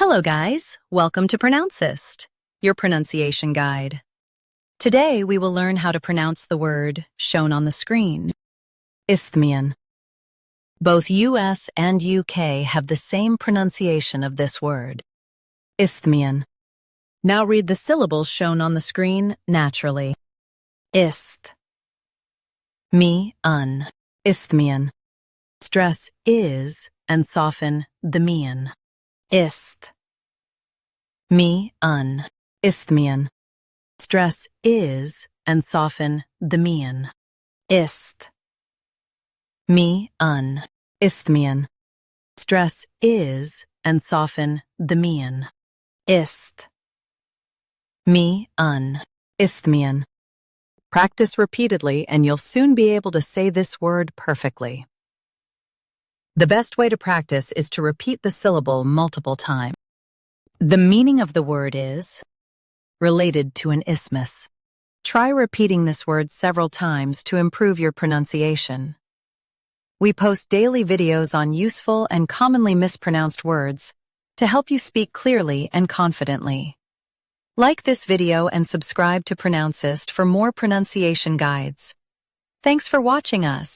Hello guys, welcome to Pronouncist, your pronunciation guide. Today we will learn how to pronounce the word shown on the screen, ISTHMIAN. Both US and UK have the same pronunciation of this word, ISTHMIAN. Now read the syllables shown on the screen naturally. Isth, me, un, ISTHMIAN. Stress is and soften the mian. Isth, me, un, ISTHMIAN. Stress is and soften the mian. Isth, me, un, ISTHMIAN. Stress is and soften the mian. Isth, me, un, ISTHMIAN. Practice repeatedly and you'll soon be able to say this word perfectly. The best way to practice is to repeat the syllable multiple times. The meaning of the word is related to an isthmus. Try repeating this word several times to improve your pronunciation. We post daily videos on useful and commonly mispronounced words to help you speak clearly and confidently. Like this video and subscribe to Pronouncist for more pronunciation guides. Thanks for watching us.